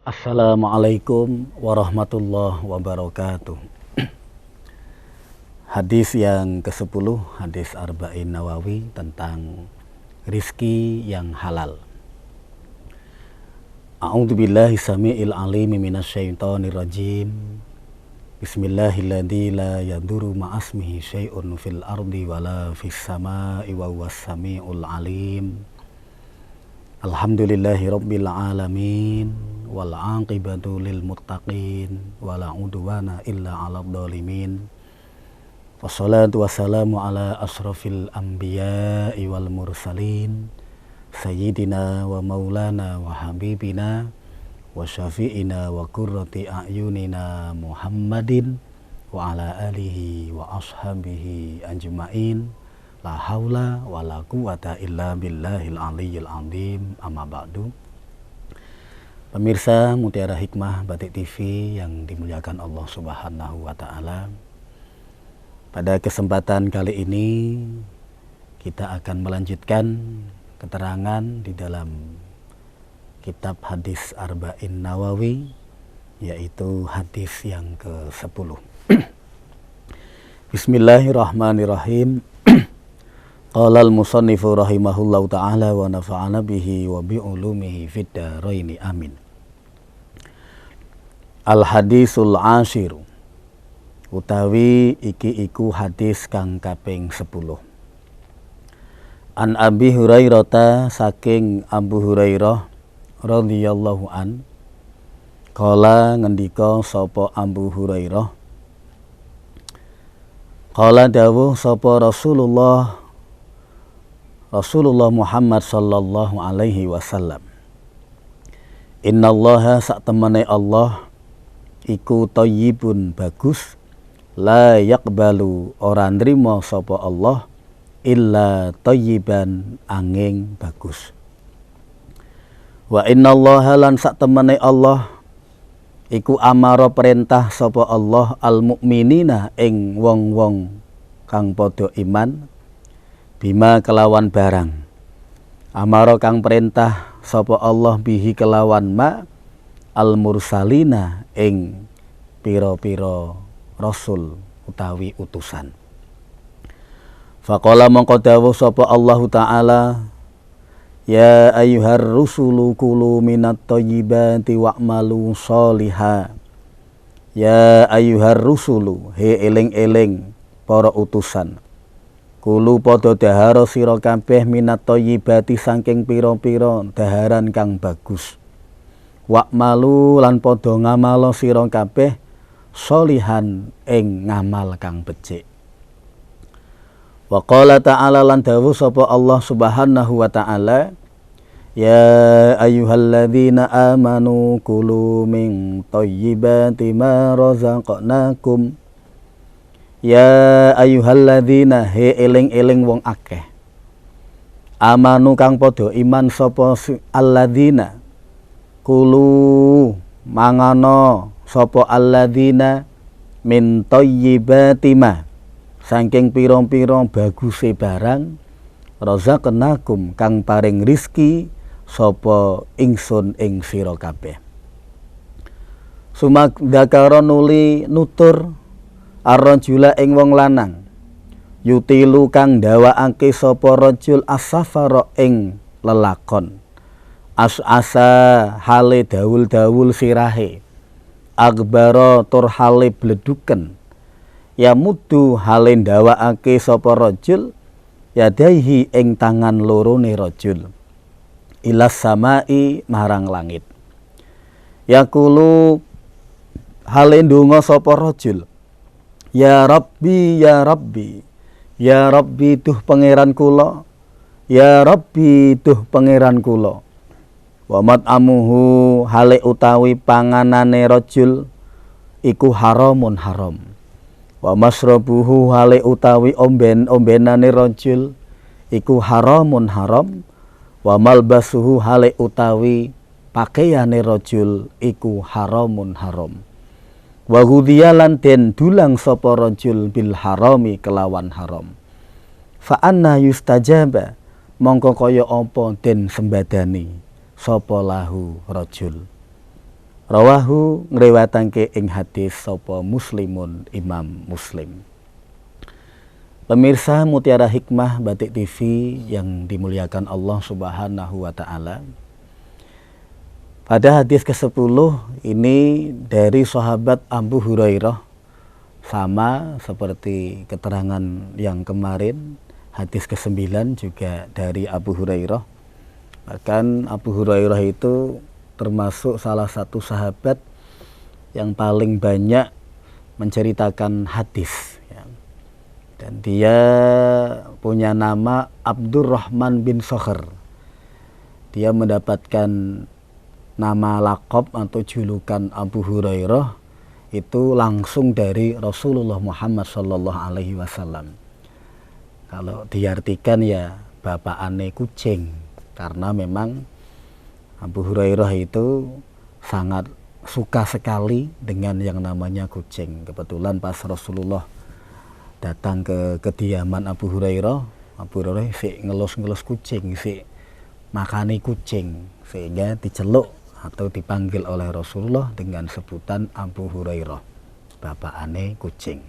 Assalamualaikum warahmatullahi wabarakatuh. Hadis yang ke-10, hadis Arba'in Nawawi tentang rizki yang halal. A'udzubillahi sami'il alimi minasyaitonir rajim. Bismillahilladzi la yadurru ma'asmihi syai'un fil ardi wala fis sama'i wa huwas sami'ul alim. Alhamdulillahi rabbil alamin wal 'aqibatu lil muttaqin wala udwana illa 'alal dzalimin. Wassalatu wassalamu ala asrafil anbiya'i wal mursalin sayyidina wa maulana wa habibina wa syafi'ina wa qurrati a'yunina Muhammadin wa ala alihi wa ashabihi ajma'in. La haula wa la quwata illa billahil aliyyil azim, amma ba'du. Pemirsa Mutiara Hikmah Batik TV yang dimuliakan Allah Subhanahu wa Ta'ala, pada kesempatan kali ini kita akan melanjutkan keterangan di dalam kitab hadis Arba'in Nawawi, yaitu hadis yang ke-10. Bismillahirrahmanirrahim. Qala al-musannifu rahimahullahu ta'ala wa nafa'ana bihi wa bi'ulumihi fid dharaini amin. Al-hadisul ashiru, utawi iki iku hadis kang kaping 10. An Abi Hurairah, saking Abu Hurairah radhiyallahu an, qala ngendika sapa Abu Hurairah, qala dawuh sapa Rasulullah Muhammad sallallahu alaihi wasallam, innallaha saktemene Allah iku thayyibun bagus, la yaqbalu ora nrimo sapa Allah illa thayyiban angin bagus. Wa innallaha lan saktemene Allah iku amara perintah sapa Allah al mukminina ing wong-wong kang padha iman, bima kelawan barang, amara kang perintah sapa Allah bihi kelawan ma al mursalina ing pira-pira rasul utawi utusan. Faqala mongko dawuh sapa Allah Ta'ala, ya ayyuhar rusulu kulu minat thayyibati wa'malu sholiha. Ya ayyuhar rusulu, he eling-eling para utusan, kulu padha dahara sira kabeh minat thayyibati saking pira-pira daharan kang bagus. Wa'malu lan padha ngamala sira kabeh sholihan ing ngamal kang becik. Wa qala ta'ala lan dawuh sapa Allah Subhanahu wa ta'ala, ya ayyuhalladzina amanu kulu min thayyibati ma razaqnakum. Ya ayyuhalladzina, he eling-eling wong akeh, amanu kang padha iman sapa alladzina, kulu mangano sapa alladzina min thayyibati ma saking pira-pira baguse barang, razaqnakum kang paring rizki sapa ingsun ing sira kabeh. Sumak dzakara nuli nutur ar-rajula ing wong lanang, yutilu kang ndawakake sapa rajul as-safara ing lelakon, as-asa hale dawul-dawul sirahe, akbara tur hale bleduken, ya muddu hale ndawakake sapa rajul yadaihi ing tangan lorone rajul, ilas samai marang langit. Yaqulu hale ndonga sapa rajul, ya Rabbi ya Rabbi, ya Rabbi duh pangeran kula, ya Rabbi duh pangeran kula. Wa mat'amuhu hale utawi panganane rajul iku haramun haram. Wa masrabuhu hale utawi ombenane rajul iku haramun haram. Wa malbasuhu hale utawi pakaiane rajul iku haramun haram. Wa ghudhiyalan den dulang sapa rajul bil harami kelawan haram. Fa anna yustajaba, mongko kaya apa den sembadani sapa lahu rajul. Rawahu ngriwayatake ing hadis sapa Muslimun Imam Muslim. Pemirsa Mutiara Hikmah Batik TV yang dimuliakan Allah Subhanahu wa taala. Pada hadis ke-10 ini dari sahabat Abu Hurairah, sama seperti keterangan yang kemarin. Hadis ke-9 juga dari Abu Hurairah. Bahkan Abu Hurairah itu termasuk salah satu sahabat yang paling banyak menceritakan hadis, ya. Dan dia punya nama Abdurrahman bin Sakhr. Dia mendapatkan nama laqab atau julukan Abu Hurairah itu langsung dari Rasulullah Muhammad SAW. Kalau diartikan ya bapakane kucing, karena memang Abu Hurairah itu sangat suka sekali dengan yang namanya kucing. Kebetulan pas Rasulullah datang ke kediaman Abu Hurairah si ngelus-ngelus kucing, si makani kucing, sehingga diceluk atau dipanggil oleh Rasulullah dengan sebutan Abu Hurairah, bapakane kucing.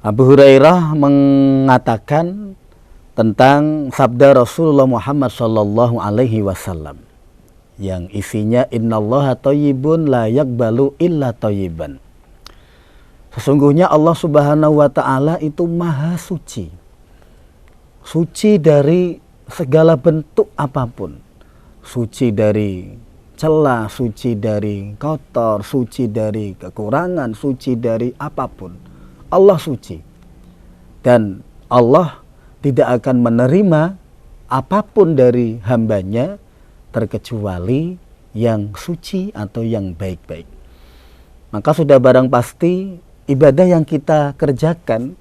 Abu Hurairah mengatakan tentang sabda Rasulullah Muhammad sallallahu alaihi wasallam yang isinya innallaha thayyibun la yaqbalu illa thayyiban. Sesungguhnya Allah Subhanahu wa taala itu maha suci. Suci dari segala bentuk apapun. Suci dari celah, suci dari kotor, suci dari kekurangan, suci dari apapun. Allah suci. Dan Allah tidak akan menerima apapun dari hambanya terkecuali yang suci atau yang baik-baik. Maka sudah barang pasti ibadah yang kita kerjakan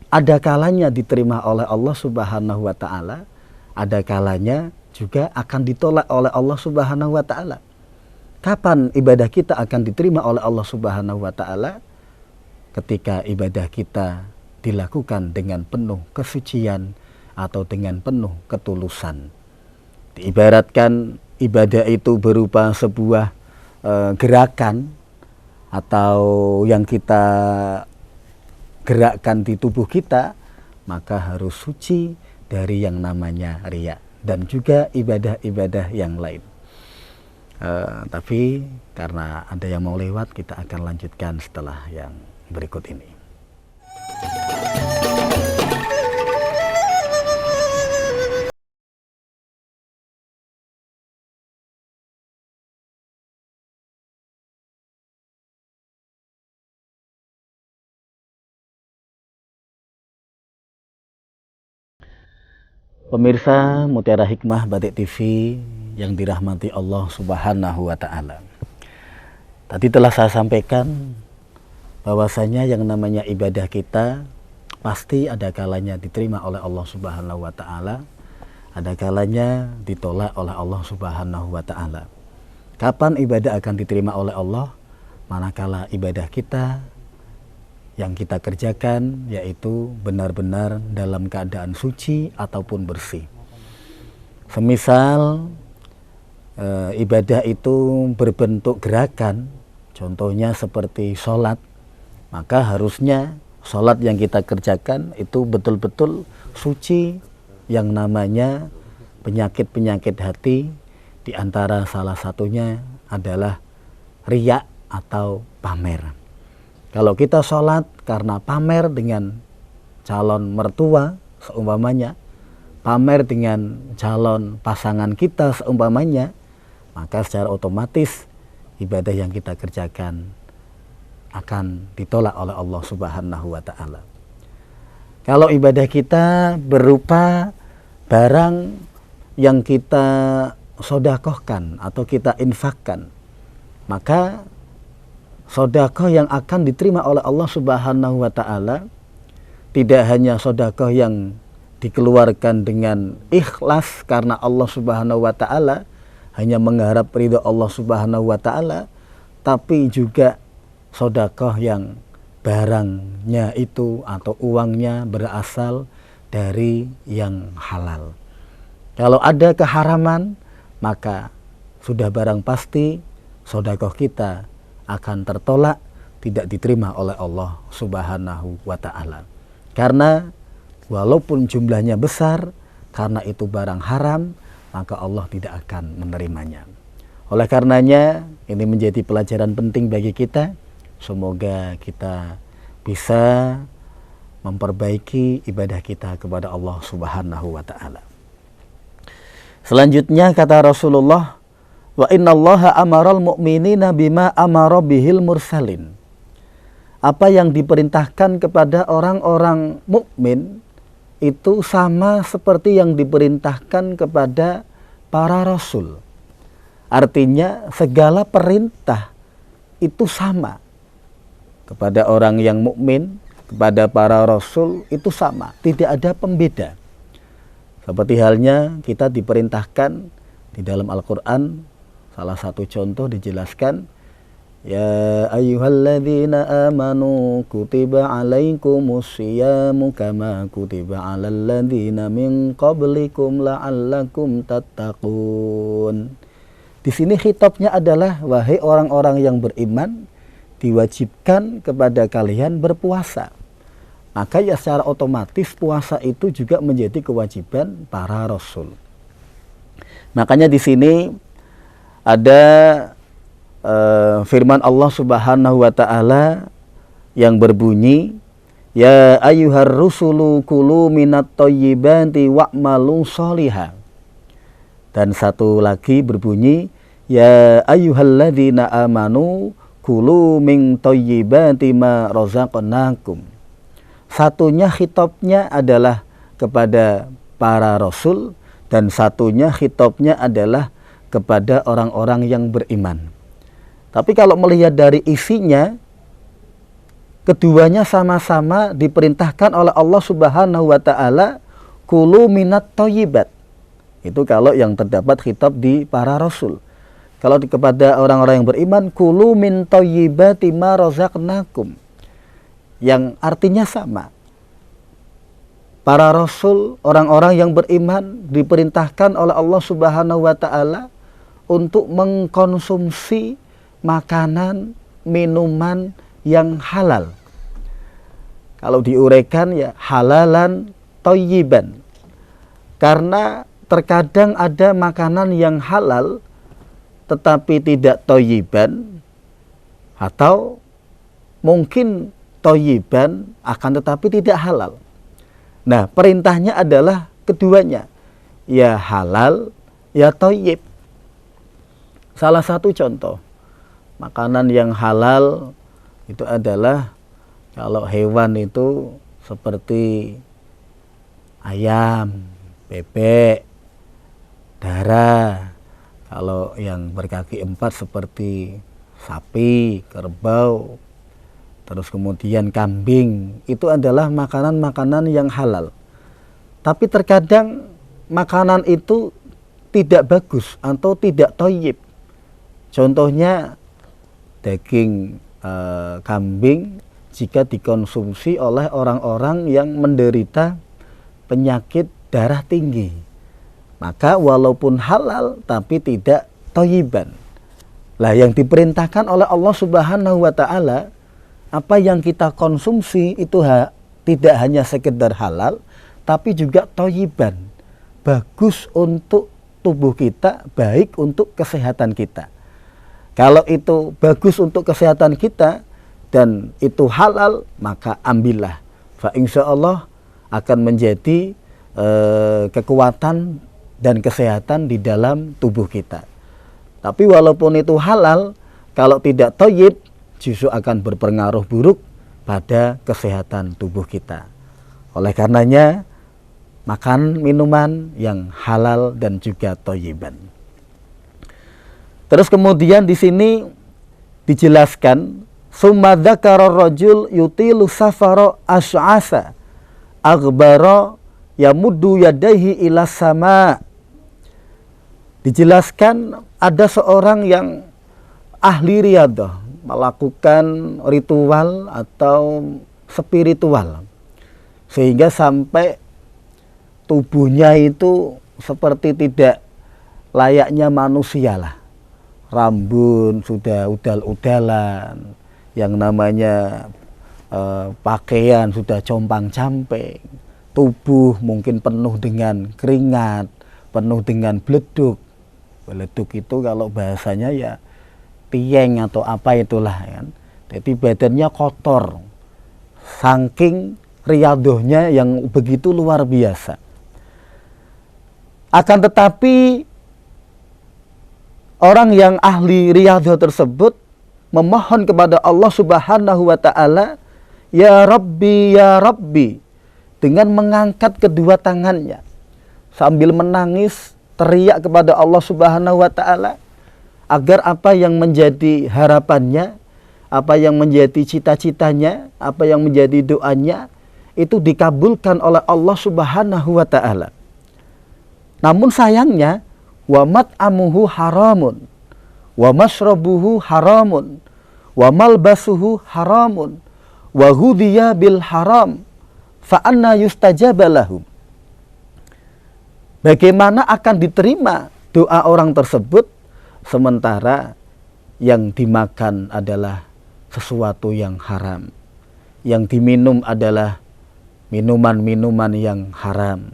ada kalanya diterima oleh Allah Subhanahu wa taala, ada kalanya juga akan ditolak oleh Allah Subhanahu wa taala. Kapan ibadah kita akan diterima oleh Allah Subhanahu wa taala? Ketika ibadah kita dilakukan dengan penuh kesucian atau dengan penuh ketulusan. Diibaratkan ibadah itu berupa sebuah gerakan atau yang kita gerakkan di tubuh kita, maka harus suci dari yang namanya riya dan juga ibadah-ibadah yang lain. Tapi karena ada yang mau lewat, kita akan lanjutkan setelah yang berikut ini. Pemirsa Mutiara Hikmah Batik TV yang dirahmati Allah Subhanahu wa taala. Tadi telah saya sampaikan bahwasanya yang namanya ibadah kita pasti ada kalanya diterima oleh Allah Subhanahu wa taala, ada kalanya ditolak oleh Allah Subhanahu wa taala. Kapan ibadah akan diterima oleh Allah? Manakala ibadah kita yang kita kerjakan yaitu benar-benar dalam keadaan suci ataupun bersih. Semisal ibadah itu berbentuk gerakan, contohnya seperti sholat, maka harusnya sholat yang kita kerjakan itu betul-betul suci. Yang namanya penyakit-penyakit hati, di antara salah satunya adalah riya atau pamer. Kalau kita sholat karena pamer dengan calon mertua seumpamanya, pamer dengan calon pasangan kita seumpamanya, maka secara otomatis ibadah yang kita kerjakan akan ditolak oleh Allah Subhanahu wa taala. Kalau ibadah kita berupa barang yang kita sodakohkan atau kita infakkan, maka sodakoh yang akan diterima oleh Allah Subhanahu wa taala tidak hanya sodakoh yang dikeluarkan dengan ikhlas karena Allah Subhanahu wa taala, hanya mengharap ridho Allah Subhanahu wa taala, tapi juga sodakoh yang barangnya itu atau uangnya berasal dari yang halal. Kalau ada keharaman, maka sudah barang pasti sedekah kita akan tertolak, tidak diterima oleh Allah Subhanahu wa ta'ala. Karena walaupun jumlahnya besar, karena itu barang haram, maka Allah tidak akan menerimanya. Oleh karenanya, ini menjadi pelajaran penting bagi kita. Semoga kita bisa memperbaiki ibadah kita kepada Allah Subhanahu wa ta'ala. Selanjutnya kata Rasulullah, wa innallaha amaral mu'minina bima amara bihil mursalin. Apa yang diperintahkan kepada orang-orang mukmin itu sama seperti yang diperintahkan kepada para rasul. Artinya segala perintah itu sama. Kepada orang yang mukmin, kepada para rasul itu sama, tidak ada pembeda. Seperti halnya kita diperintahkan di dalam Al-Qur'an, salah satu contoh dijelaskan, ya ayyuhalladzina amanu kutiba alaikumus syiyamu kama kutiba alal ladzina min qablikum la'allakum tattaqun. Di sini khitabnya adalah wahai orang-orang yang beriman, diwajibkan kepada kalian berpuasa. Maka ya secara otomatis puasa itu juga menjadi kewajiban para rasul. Makanya di sini ada firman Allah Subhanahu wa ta'ala yang berbunyi, ya ayyuhar rusulu kulu minat thayyibati wa'malu sholiha. Dan satu lagi berbunyi, ya ayyuhalladzina amanu kulu min thayyibati ma razaqnakum. Satunya khitabnya adalah kepada para rasul, dan satunya khitabnya adalah kepada orang-orang yang beriman. Tapi kalau melihat dari isinya, keduanya sama-sama diperintahkan oleh Allah Subhanahu wa ta'ala kulu minat thayyibat. Itu kalau yang terdapat khitab di para rasul. Kalau kepada orang-orang yang beriman, kulu min thayyibati ma razaqnakum, yang artinya sama. Para rasul, orang-orang yang beriman diperintahkan oleh Allah Subhanahu wa ta'ala untuk mengkonsumsi makanan, minuman yang halal. Kalau diuraikan ya halalan thayyiban. Karena terkadang ada makanan yang halal tetapi tidak thayyiban, atau mungkin thayyiban akan tetapi tidak halal. Nah, perintahnya adalah keduanya, ya halal, ya thayyib. Salah satu contoh makanan yang halal itu adalah kalau hewan itu seperti ayam, bebek, darah. Kalau yang berkaki 4 seperti sapi, kerbau, terus kemudian kambing, itu adalah makanan-makanan yang halal. Tapi terkadang makanan itu tidak bagus atau tidak thayyib. Contohnya daging kambing jika dikonsumsi oleh orang-orang yang menderita penyakit darah tinggi, maka walaupun halal tapi tidak thayyiban. Lah yang diperintahkan oleh Allah Subhanahu wa ta'ala, apa yang kita konsumsi itu tidak hanya sekedar halal, tapi juga thayyiban, bagus untuk tubuh kita, baik untuk kesehatan kita. Kalau itu bagus untuk kesehatan kita dan itu halal, maka ambillah. Fa insyaallah akan menjadi kekuatan dan kesehatan di dalam tubuh kita. Tapi walaupun itu halal, kalau tidak thayyib, justru akan berpengaruh buruk pada kesehatan tubuh kita. Oleh karenanya, makan minuman yang halal dan juga thayyiban. Terus kemudian di sini dijelaskan, summa dzakara rajul yutilu safara asy'asa aghbara yamuddu yadayhi ila sama. Dijelaskan ada seorang yang ahli riyadah, melakukan ritual atau spiritual, sehingga sampai tubuhnya itu seperti tidak layaknya manusia lah. rambut sudah udal-udalan, yang namanya pakaian sudah compang-camping, tubuh mungkin penuh dengan keringat, penuh dengan beleduk. Beleduk itu kalau bahasanya ya pieng atau apa itulah kan. Jadi badannya kotor, saking riyadohnya yang begitu luar biasa. Akan tetapi orang yang ahli riyadoh tersebut memohon kepada Allah Subhanahu wa Ta'ala, ya Rabbi, dengan mengangkat kedua tangannya sambil menangis, teriak kepada Allah Subhanahu wa Ta'ala agar apa yang menjadi harapannya, apa yang menjadi cita-citanya, apa yang menjadi doanya itu dikabulkan oleh Allah Subhanahu wa Ta'ala. Namun sayangnya, wa mat'amuhu haramun, wa masrabuhu haramun, wa malbasuhu haramun, wa ghudhiya bil haram, fa anna yustajaba lahum. Bagaimana akan diterima doa orang tersebut sementara yang dimakan adalah sesuatu yang haram, yang diminum adalah minuman-minuman yang haram,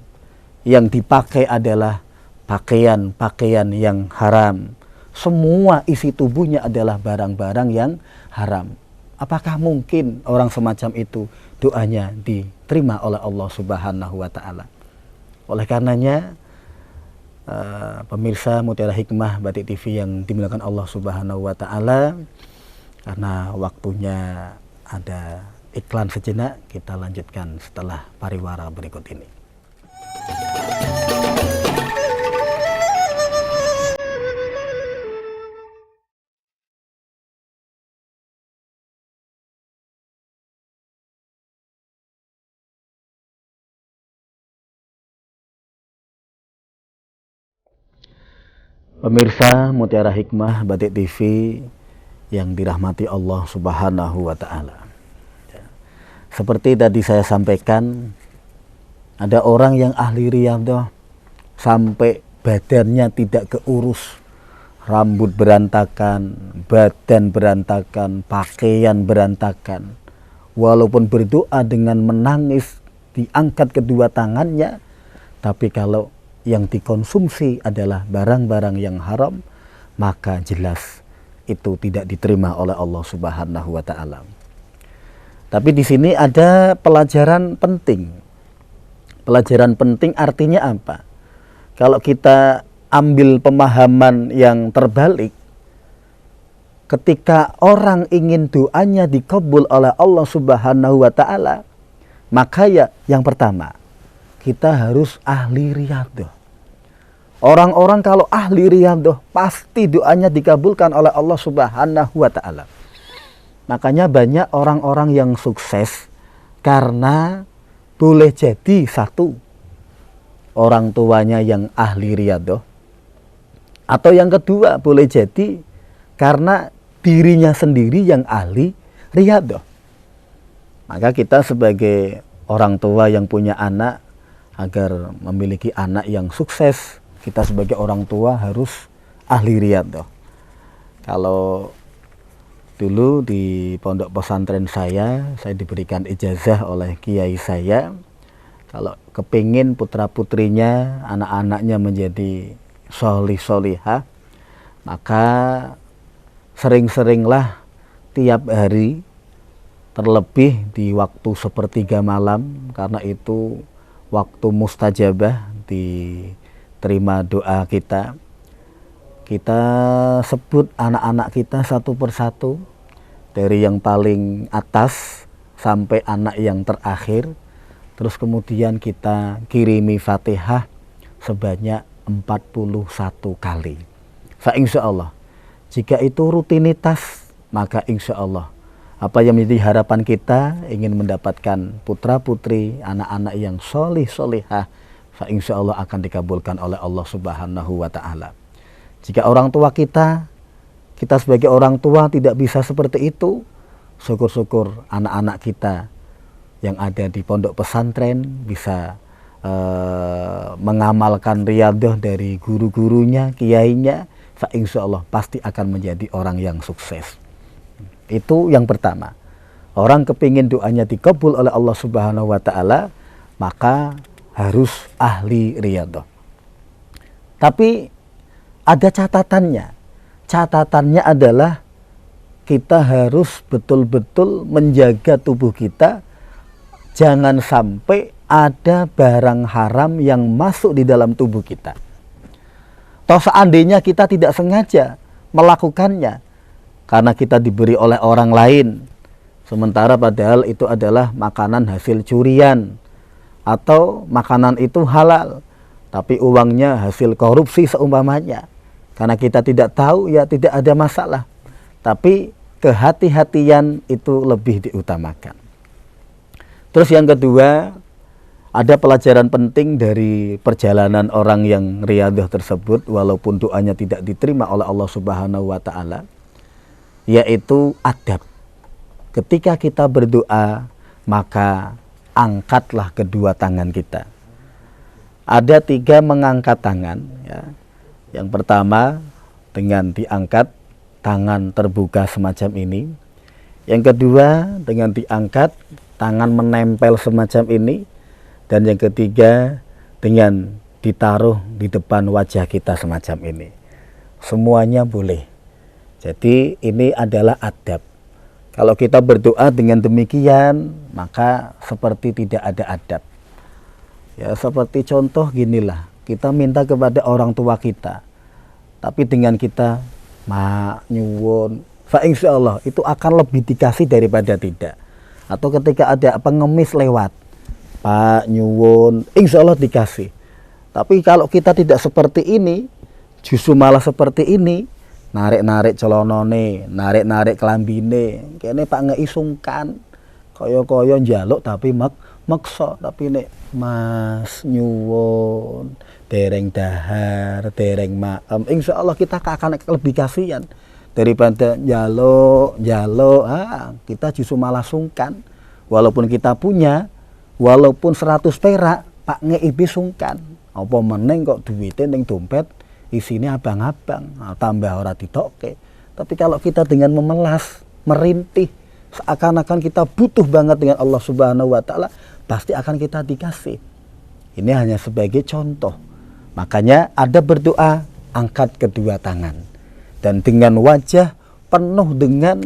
yang dipakai adalah pakaian-pakaian yang haram, semua isi tubuhnya adalah barang-barang yang haram. Apakah mungkin orang semacam itu doanya diterima oleh Allah Subhanahu wa Ta'ala? Oleh karenanya, pemirsa Mutiara Hikmah Batik TV yang dimuliakan Allah Subhanahu wa Ta'ala, karena waktunya ada iklan sejenak, kita lanjutkan setelah pariwara berikut ini. Pemirsa Mutiara Hikmah Batik TV yang dirahmati Allah Subhanahu wa Ta'ala. Seperti tadi saya sampaikan, ada orang yang ahli riyadah sampai badannya tidak keurus, rambut berantakan, badan berantakan, pakaian berantakan. Walaupun berdoa dengan menangis, diangkat kedua tangannya, tapi kalau yang dikonsumsi adalah barang-barang yang haram, maka jelas itu tidak diterima oleh Allah Subhanahu wa Ta'ala. Tapi di sini ada pelajaran penting. Pelajaran penting artinya apa? Kalau kita ambil pemahaman yang terbalik, ketika orang ingin doanya dikabul oleh Allah Subhanahu wa Ta'ala, maka ya yang pertama, kita harus ahli riyadah. Orang-orang kalau ahli riyadah pasti doanya dikabulkan oleh Allah Subhanahu wa Ta'ala. Makanya banyak orang-orang yang sukses karena boleh jadi satu, orang tuanya yang ahli riyadah, atau yang kedua boleh jadi karena dirinya sendiri yang ahli riyadah. Maka kita sebagai orang tua yang punya anak, agar memiliki anak yang sukses, kita sebagai orang tua harus ahli riyadah. Kalau dulu di pondok pesantren saya diberikan ijazah oleh kiai saya, kalau kepingin putra-putrinya, anak-anaknya menjadi sholih-sholihah, maka sering-seringlah tiap hari, terlebih di waktu sepertiga malam, karena itu waktu mustajabah, diterima doa kita. Kita sebut anak-anak kita satu persatu, dari yang paling atas sampai anak yang terakhir. Terus kemudian kita kirimi Fatihah sebanyak 41 kali. Insya Allah, jika itu rutinitas, maka insya Allah apa yang menjadi harapan kita, ingin mendapatkan putra-putri, anak-anak yang sholih-sholihah, insya Allah akan dikabulkan oleh Allah Subhanahu wa Ta'ala. Jika orang tua kita sebagai orang tua tidak bisa seperti itu, syukur-syukur anak-anak kita yang ada di pondok pesantren bisa mengamalkan riyadah dari guru-gurunya, kiainya, fa insyaallah pasti akan menjadi orang yang sukses. Itu yang pertama. Orang kepingin doanya dikabul oleh Allah Subhanahu wa taala, maka harus ahli riyadhah. Tapi ada catatannya. Catatannya adalah kita harus betul-betul menjaga tubuh kita, jangan sampai ada barang haram yang masuk di dalam tubuh kita. Toh seandainya kita tidak sengaja melakukannya karena kita diberi oleh orang lain, sementara padahal itu adalah makanan hasil curian, atau makanan itu halal tapi uangnya hasil korupsi seumpamanya, karena kita tidak tahu, ya tidak ada masalah, tapi kehati-hatian itu lebih diutamakan. Terus yang kedua, ada pelajaran penting dari perjalanan orang yang riyadhah tersebut walaupun doanya tidak diterima oleh Allah Subhanahu wa taala, yaitu adab. Ketika kita berdoa, maka angkatlah kedua tangan kita. Ada 3 mengangkat tangan, ya. Yang pertama dengan diangkat tangan terbuka semacam ini. Yang kedua dengan diangkat tangan menempel semacam ini. Dan yang ketiga dengan ditaruh di depan wajah kita semacam ini. Semuanya boleh. Jadi ini adalah adab. Kalau kita berdoa dengan demikian, maka seperti tidak ada adab. Ya, seperti contoh ginilah, kita minta kepada orang tua kita, tapi dengan kita mak nyuwun, fa insyaallah itu akan lebih dikasih daripada tidak. Atau ketika ada pengemis lewat, pak nyuwun, insyaallah dikasih. Tapi kalau kita tidak seperti ini, justru malah seperti ini, narik-narik celonone, narik-narik kelambine, kene pak ngeisungkan, koyo-koyo njaluk tapi maksa, tapi nek mas nyuwun dereng dahar, dereng maem, insyaallah kita akan lebih kasihan daripada njaluk, kita justru malah sungkan. Walaupun kita punya, walaupun 100 perak, pak ngeibi sungkan. Apa meneng kok duwite ning dompet isine abang-abang, tambah ora ditokke. Tapi kalau kita dengan memelas, merintih, seakan-akan kita butuh banget dengan Allah Subhanahu wa taala, pasti akan kita dikasih. Ini hanya sebagai contoh. Makanya ada berdoa, angkat kedua tangan dan dengan wajah penuh dengan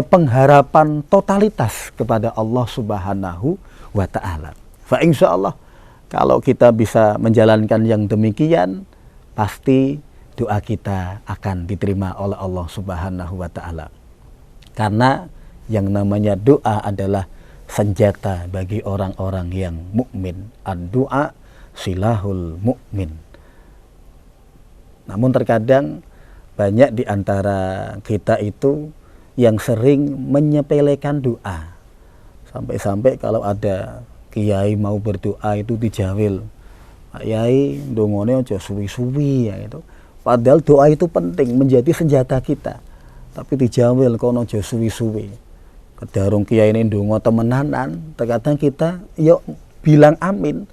pengharapan totalitas kepada Allah Subhanahu wa taala. Fa insyaallah kalau kita bisa menjalankan yang demikian, pasti doa kita akan diterima oleh Allah Subhanahu wa taala. Karena yang namanya doa adalah senjata bagi orang-orang yang mukmin. Ad-doa silahul mukmin. Namun terkadang banyak di antara kita itu yang sering menyepelekan doa. Sampai-sampai kalau ada kiai mau berdoa itu dijawil, kiai ndongone aja suwi-suwi ya itu. Padahal doa itu penting, menjadi senjata kita. Tapi dijawil kono aja suwi-suwi. Kedarung kiai ini ndonga temenanan, terkadang kita yuk bilang amin,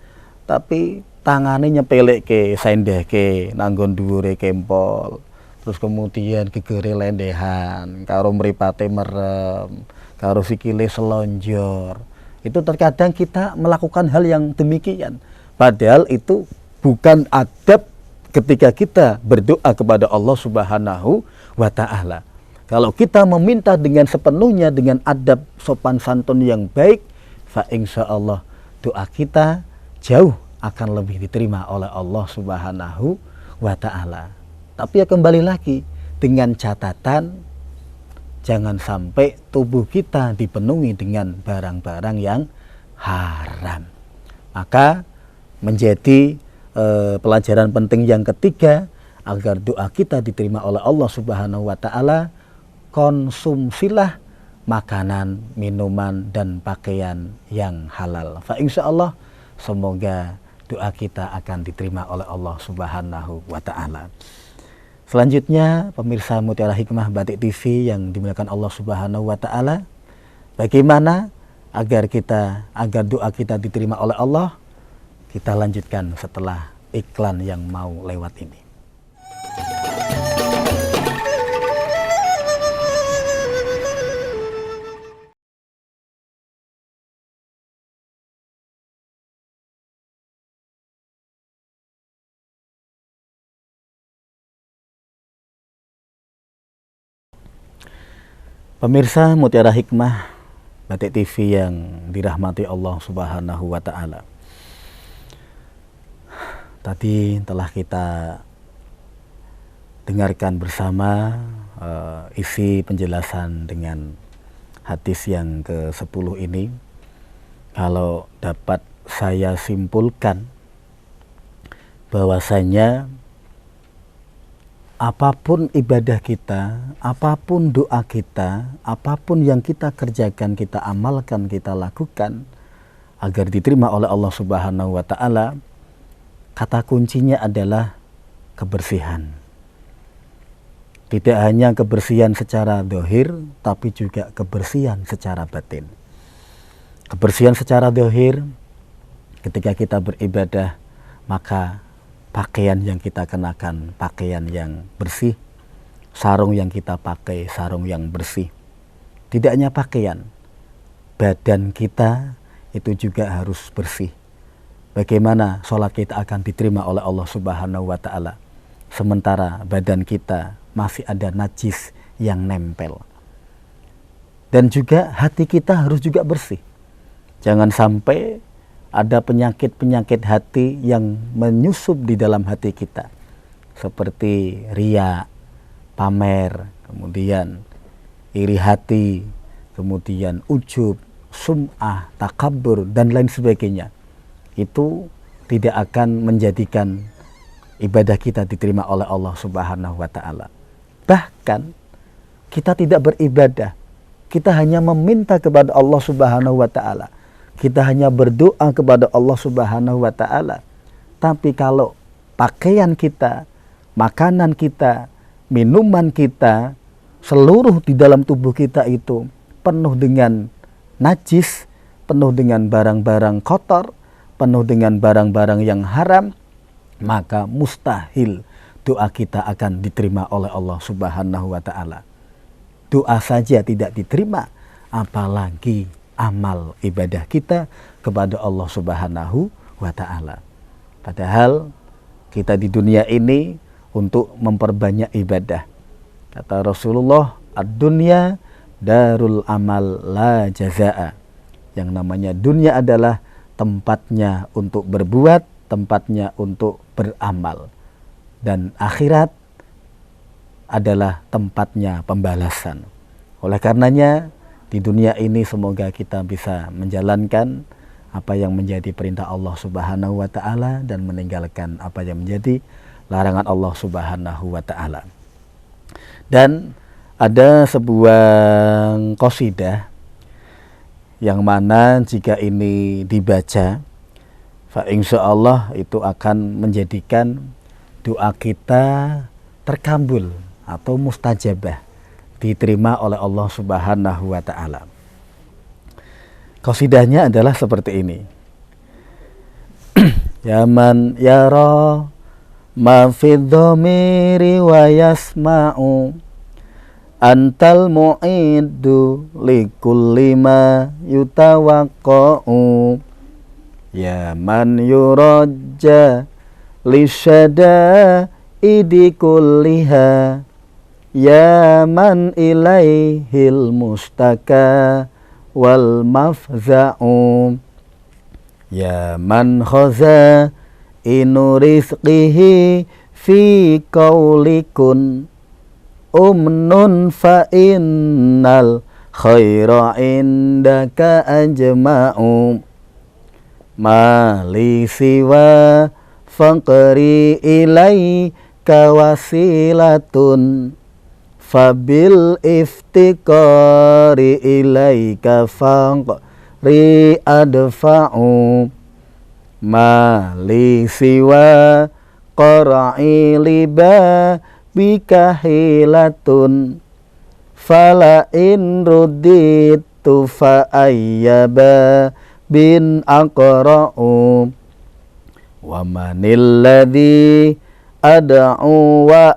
tapi tangannya nyepelekke, sendehke nanggon dhuwure kempol, terus kemudian gegere lendehan, karo mripate merem, karo sikile selonjor. Itu terkadang kita melakukan hal yang demikian, padahal itu bukan adab ketika kita berdoa kepada Allah Subhanahu wa taala. Kalau kita meminta dengan sepenuhnya dengan adab sopan santun yang baik, fa insyaallah doa kita jauh akan lebih diterima oleh Allah Subhanahu wa taala. Tapi ya kembali lagi dengan catatan jangan sampai tubuh kita dipenuhi dengan barang-barang yang haram. Maka menjadi pelajaran penting yang ketiga agar doa kita diterima oleh Allah Subhanahu wa taala, konsumsilah makanan, minuman, dan pakaian yang halal. Fa insyaallah semoga doa kita akan diterima oleh Allah Subhanahu wa taala. Selanjutnya, pemirsa Mutiara Hikmah Batik TV yang dimuliakan Allah Subhanahu wa taala, bagaimana agar doa kita diterima oleh Allah? Kita lanjutkan setelah iklan yang mau lewat ini. Pemirsa Mutiara Hikmah Batik TV yang dirahmati Allah Subhanahu wa Ta'ala, tadi telah kita dengarkan bersama isi penjelasan dengan hadis yang ke-10 ini. Kalau dapat saya simpulkan bahwasanya apapun ibadah kita, apapun doa kita, apapun yang kita kerjakan, kita amalkan, kita lakukan agar diterima oleh Allah Subhanahu wa Ta'ala, kata kuncinya adalah kebersihan. Tidak hanya kebersihan secara zahir, tapi juga kebersihan secara batin. Kebersihan secara zahir, ketika kita beribadah, maka pakaian yang kita kenakan, pakaian yang bersih, sarung yang kita pakai, sarung yang bersih. Tidak hanya pakaian, badan kita itu juga harus bersih. Bagaimana sholat kita akan diterima oleh Allah Subhanahu wa Ta'ala, sementara badan kita masih ada najis yang nempel. Dan juga hati kita harus juga bersih. Jangan sampai ada penyakit-penyakit hati yang menyusup di dalam hati kita, seperti riya, pamer, kemudian iri hati, kemudian ujub, sum'ah, takabur, dan lain sebagainya. Itu tidak akan menjadikan ibadah kita diterima oleh Allah Subhanahu wa Ta'ala. Bahkan kita tidak beribadah, kita hanya meminta kepada Allah Subhanahu wa Ta'ala, kita hanya berdoa kepada Allah Subhanahu wa Ta'ala. Tapi kalau pakaian kita, makanan kita, minuman kita, seluruh di dalam tubuh kita itu penuh dengan najis, penuh dengan barang-barang kotor, penuh dengan barang-barang yang haram, maka mustahil doa kita akan diterima oleh Allah Subhanahu wa Ta'ala. Doa saja tidak diterima, apalagi amal ibadah kita kepada Allah Subhanahu wa Ta'ala. Padahal kita di dunia ini untuk memperbanyak ibadah. Kata Rasulullah, ad-dunya darul amal la jazaa. Yang namanya dunia adalah tempatnya untuk berbuat, tempatnya untuk beramal. Dan akhirat adalah tempatnya pembalasan. Oleh karenanya, di dunia ini semoga kita bisa menjalankan apa yang menjadi perintah Allah Subhanahu wa Ta'ala dan meninggalkan apa yang menjadi larangan Allah Subhanahu wa Ta'ala. Dan ada sebuah qasidah yang mana jika ini dibaca, fa insyaallah itu akan menjadikan doa kita terkabul atau mustajabah, diterima oleh Allah Subhanahu wa Ta'ala. Qasidahnya adalah seperti ini. Ya man yara ma fi dhamiri wa yasma'u antal mu'iddu likulli ma yutawaqqa'u. Ya man yurajja lisyada idi kulliha, ya man ilaihil mustaka wal mafza'u, ya man khaza inu rizqihi fi qawlikun umnun fa innal khaira indaka ajma'u, mali siwa faqri ilaika wasilatun fabil iftiqari ilaika faqri adfa'u, mali siwa qara'i liba bika hilatun fala in ruditu fa ayyaba bin aqra'u, wa manil ladzi ad'u wa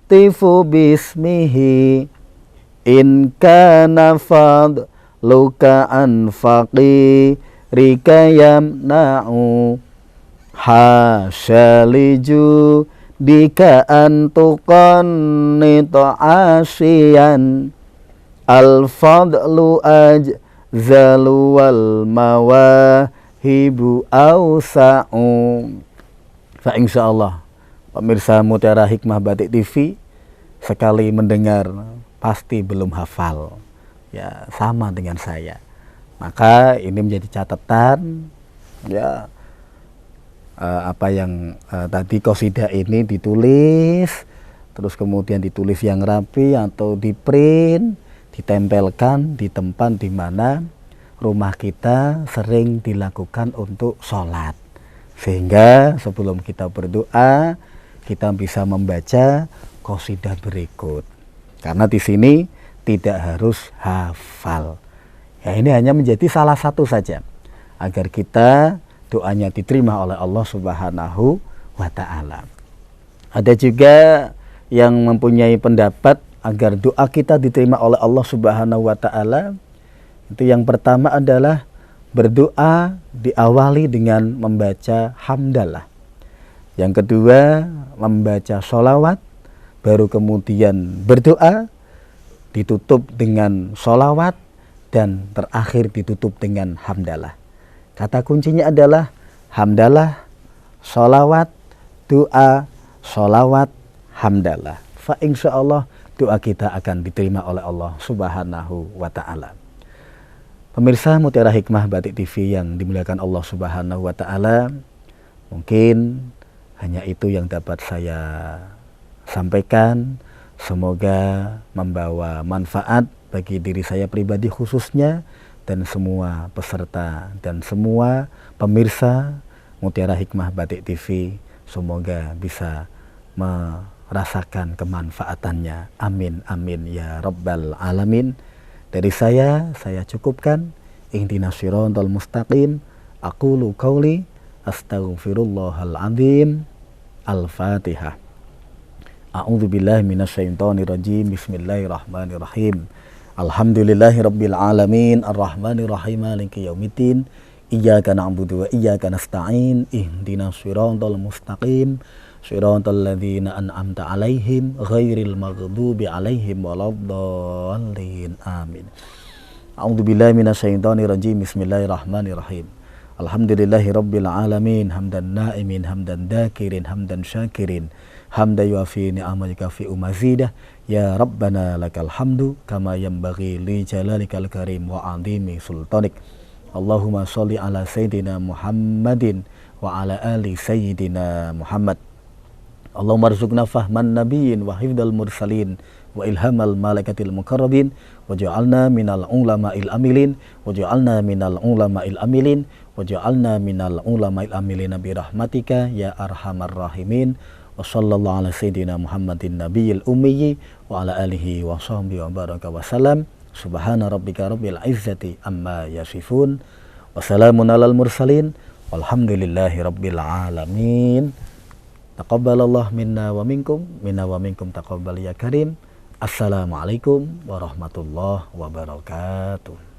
tifu bismihi in kana fadluka anfaqi rika yamna'u, hasyaliju dika antuqan nito asyian Al-fadlu ajzalu wal mawahibu awsa'u. Fa insyaallah pemirsa Mutiara Hikmah Batik TV sekali mendengar pasti belum hafal, ya sama dengan saya. Maka ini menjadi catatan, ya apa yang tadi qasidah ini ditulis, terus kemudian ditulis yang rapi atau di print, ditempelkan di tempat di mana rumah kita sering dilakukan untuk sholat, sehingga sebelum kita berdoa kita bisa membaca qasidah berikut. Karena di sini tidak harus hafal. Ya, ini hanya menjadi salah satu saja agar kita doanya diterima oleh Allah Subhanahu wa Ta'ala. Ada juga yang mempunyai pendapat agar doa kita diterima oleh Allah Subhanahu wa Ta'ala. Itu yang pertama adalah berdoa diawali dengan membaca hamdalah. Yang kedua membaca sholawat, baru kemudian berdoa, ditutup dengan sholawat, dan terakhir ditutup dengan hamdalah. Kata kuncinya adalah hamdalah, sholawat, doa, sholawat, hamdalah. Fa insyaallah doa kita akan diterima oleh Allah Subhanahu wa Ta'ala. Pemirsa Mutiara Hikmah Batik TV yang dimuliakan Allah Subhanahu wa Ta'ala, mungkin hanya itu yang dapat saya sampaikan. Semoga membawa manfaat bagi diri saya pribadi khususnya, dan semua peserta dan semua pemirsa Mutiara Hikmah Batik TV. Semoga bisa merasakan kemanfaatannya. Amin amin ya rabbal alamin. Dari saya cukupkan. Ihdinas siratal mustaqim. Aqulu qauli astaghfirullahal azim. Al-Fatihah. A'udzu billahi minasyaitonir rajim. Bismillahirrahmanirrahim. Alhamdulillahi rabbil alamin, arrahmanir rahim, maliki yaumiddin. Iyyaka na'budu wa iyyaka nasta'in. Ihdinas siratal mustaqim, siratal ladzina an'amta 'alaihim ghairil maghdubi 'alaihim waladdallin. Amin. A'udzu billahi minasyaitonir rajim. Bismillahirrahmanirrahim. Alhamdulillahi rabbil alamin, hamdan na'imin, hamdan dakirin, hamdan syakirin, hamda yuafi ni'amaka fi umazidah. Ya Rabbana lakal hamdu kama yanbaghi li jalalikal karim wa 'azimi sultanik. Allahumma sholli ala sayyidina Muhammadin wa ala ali sayyidina Muhammad. Allahumma arzuqna fahman nabiyyin wa hifdzal mursalin wa ilhamal malaikatil muqarrabin waj'alna minal ulama'il amilin waj'alna minal ulama'il amilin waj'alna minal ulama'il amilin bi rahmatika ya arhamar rahimin. Wa sallallahu ala sayyidina Muhammadin nabiyil ummi wa ala alihi wa sahbihi wa baraka wa salam. Subhana rabbika rabbil izzati amma yasifun wa salamun alal mursalin walhamdulillahi rabbil alamin. Taqabbalallah minna wa minkum taqabbal ya karim. Assalamualaikum warahmatullahi wabarakatuh.